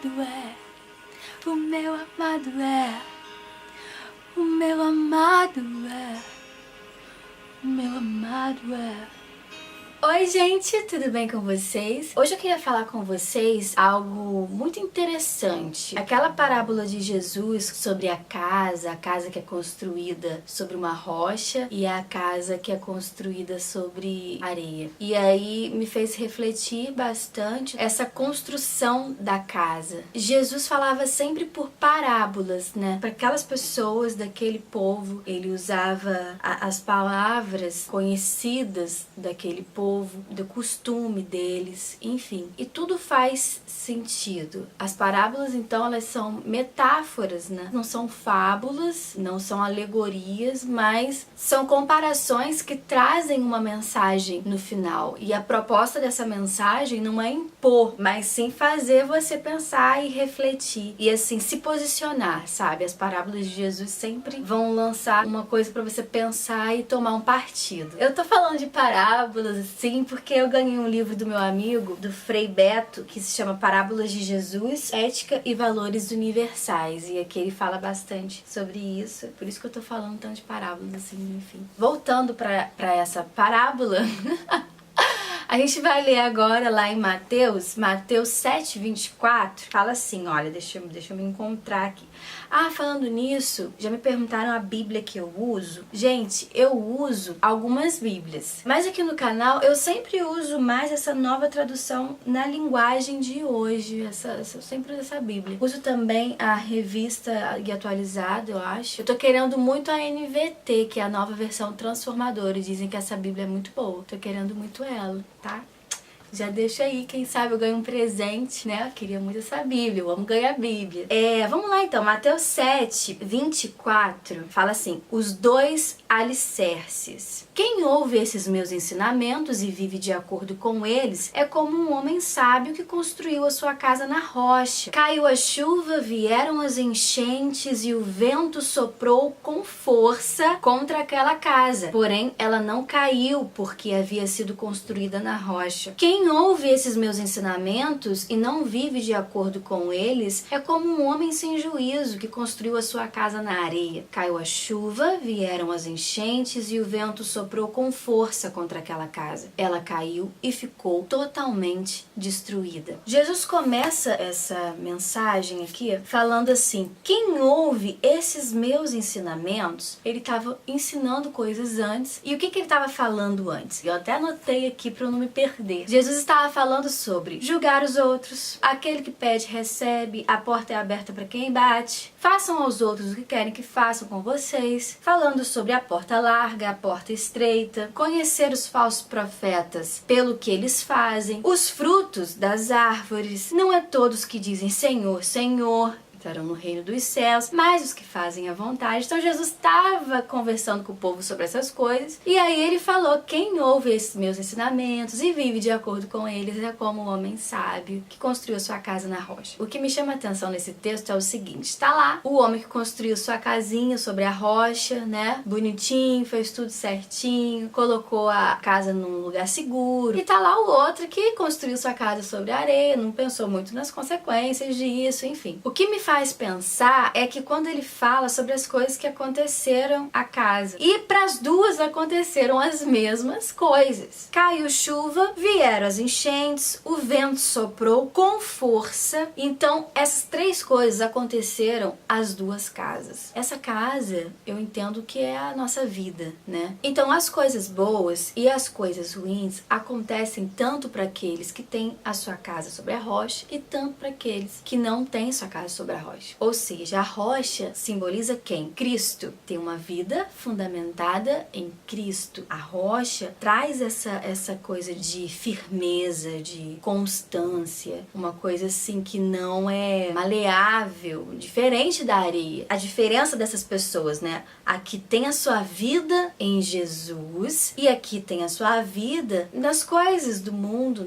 amado é, o meu amado é, o meu amado é, o meu amado é. Oi gente, tudo bem com vocês? Hoje eu queria falar com vocês algo muito interessante. Aquela parábola de Jesus sobre a casa que é construída sobre uma rocha e a casa que é construída sobre areia. E aí me fez refletir bastante essa construção da casa. Jesus falava sempre por parábolas, né? Para aquelas pessoas daquele povo, ele usava as palavras conhecidas daquele povo, do costume deles, enfim. E tudo faz sentido. As parábolas, então, elas são metáforas, né? Não são fábulas, não são alegorias, mas são comparações que trazem uma mensagem no final. E a proposta dessa mensagem não é impor, mas sim fazer você pensar e refletir. E assim, se posicionar, sabe? As parábolas de Jesus sempre vão lançar uma coisa para você pensar e tomar um partido. Eu tô falando de parábolas, sim, porque eu ganhei um livro do meu amigo, do Frei Beto, que se chama Parábolas de Jesus, Ética e Valores Universais. E aqui ele fala bastante sobre isso. Por isso que eu tô falando tanto de parábolas, assim, enfim. Voltando pra essa parábola... A gente vai ler agora lá em Mateus 7:24, fala assim, olha, deixa eu me encontrar aqui. Falando nisso, já me perguntaram a Bíblia que eu uso. Gente, eu uso algumas Bíblias, mas aqui no canal eu sempre uso mais essa nova tradução na linguagem de hoje, eu sempre uso essa Bíblia. Uso também a revista e atualizada, eu acho. Eu tô querendo muito a NVT, que é a nova versão transformadora, dizem que essa Bíblia é muito boa, tô querendo muito ela, tá? Já deixa aí, quem sabe eu ganho um presente, né? Eu queria muito essa Bíblia, eu amo ganhar Bíblia. Vamos lá então, Mateus 7:24 fala assim: os dois alicerces. Quem ouve esses meus ensinamentos e vive de acordo com eles é como um homem sábio que construiu a sua casa na rocha. Caiu a chuva, vieram as enchentes e o vento soprou com força contra aquela casa. Porém, ela não caiu porque havia sido construída na rocha. Quem ouve esses meus ensinamentos e não vive de acordo com eles é como um homem sem juízo que construiu a sua casa na areia. Caiu a chuva, vieram as enchentes e o vento soprou com força contra aquela casa. Ela caiu e ficou totalmente destruída. Jesus começa essa mensagem aqui falando assim: quem ouve esses meus ensinamentos, ele estava ensinando coisas antes. E o que ele estava falando antes? Eu até anotei aqui para eu não me perder. Jesus estava falando sobre julgar os outros, aquele que pede recebe, a porta é aberta para quem bate, façam aos outros o que querem que façam com vocês, falando sobre a porta larga, a porta estreita, conhecer os falsos profetas pelo que eles fazem, os frutos das árvores, não é todos que dizem Senhor, Senhor, estarão no reino dos céus, mas os que fazem a vontade. Então Jesus estava conversando com o povo sobre essas coisas, e aí ele falou: quem ouve esses meus ensinamentos e vive de acordo com eles é como um homem sábio que construiu sua casa na rocha. O que me chama a atenção nesse texto é o seguinte: está lá o homem que construiu sua casinha sobre a rocha, né, bonitinho, fez tudo certinho, colocou a casa num lugar seguro, e tá lá o outro que construiu sua casa sobre a areia, não pensou muito nas consequências disso, enfim. O que me faz pensar é que quando ele fala sobre as coisas que aconteceram à casa, e para as duas aconteceram as mesmas coisas. Caiu chuva, vieram as enchentes, o vento soprou com força. Então essas três coisas aconteceram às duas casas. Essa casa eu entendo que é a nossa vida, né? Então as coisas boas e as coisas ruins acontecem tanto para aqueles que têm a sua casa sobre a rocha e tanto para aqueles que não têm sua casa sobre a rocha. Ou seja, a rocha simboliza quem? Cristo. Tem uma vida fundamentada em Cristo. A rocha traz essa coisa de firmeza, de constância, uma coisa assim que não é maleável, diferente da areia. A diferença dessas pessoas, né? Aqui tem a sua vida em Jesus e aqui tem a sua vida nas coisas do mundo,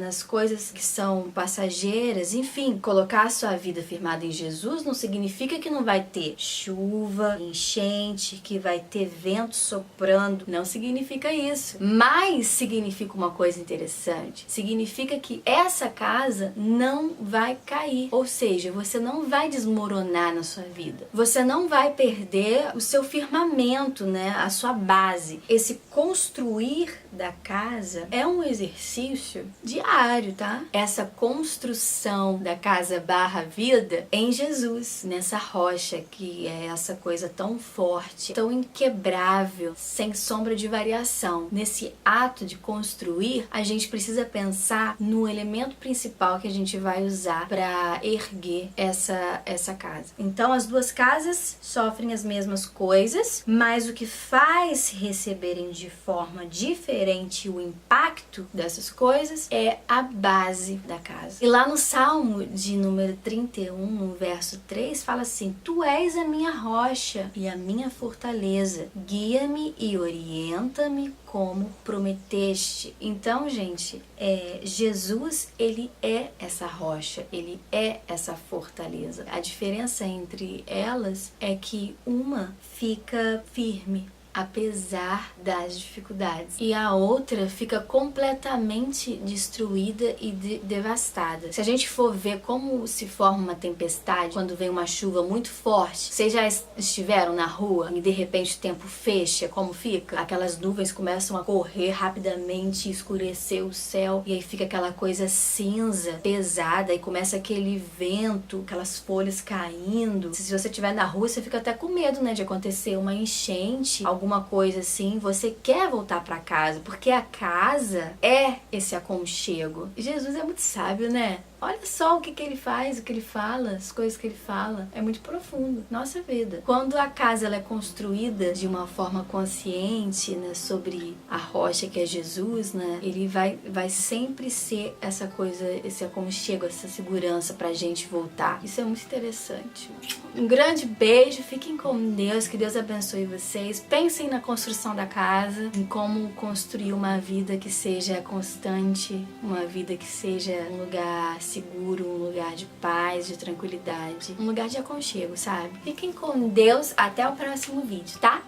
nas coisas que são passageiras, enfim, colocar a sua vida firmado em Jesus, não significa que não vai ter chuva, enchente, que vai ter vento soprando. Não significa isso. Mas significa uma coisa interessante. Significa que essa casa não vai cair. Ou seja, você não vai desmoronar na sua vida. Você não vai perder o seu firmamento, né? A sua base. Esse construir da casa é um exercício diário, tá? Essa construção da casa barra vida em Jesus, nessa rocha que é essa coisa tão forte, tão inquebrável, sem sombra de variação. Nesse ato de construir, a gente precisa pensar no elemento principal que a gente vai usar para erguer essa casa. Então, as duas casas sofrem as mesmas coisas, mas o que faz receberem de forma diferente o impacto dessas coisas é a base da casa. E lá no Salmo de número 31, no verso 3, fala assim: Tu és a minha rocha e a minha fortaleza, guia-me e orienta-me como prometeste. Então, gente, Jesus, ele é essa rocha, ele é essa fortaleza. A diferença entre elas é que uma fica firme apesar das dificuldades, e a outra fica completamente destruída e devastada. Se a gente for ver como se forma uma tempestade quando vem uma chuva muito forte, vocês já estiveram na rua e de repente o tempo fecha, como fica? Aquelas nuvens começam a correr rapidamente, escurecer o céu, e aí fica aquela coisa cinza, pesada, e começa aquele vento, aquelas folhas caindo. Se você estiver na rua, você fica até com medo, né, de acontecer uma enchente, alguma coisa assim. Você quer voltar para casa, porque a casa é esse aconchego. Jesus é muito sábio, né? Olha só o que ele faz, o que ele fala, as coisas que ele fala. É muito profundo. Nossa vida. Quando a casa ela é construída de uma forma consciente, né, sobre a rocha que é Jesus, né, ele vai sempre ser essa coisa, esse aconchego, essa segurança pra gente voltar. Isso é muito interessante. Um grande beijo, fiquem com Deus, que Deus abençoe vocês. Pensem na construção da casa, em como construir uma vida que seja constante, uma vida que seja um lugar seguro, um lugar de paz, de tranquilidade, um lugar de aconchego, sabe? Fiquem com Deus, até o próximo vídeo, tá?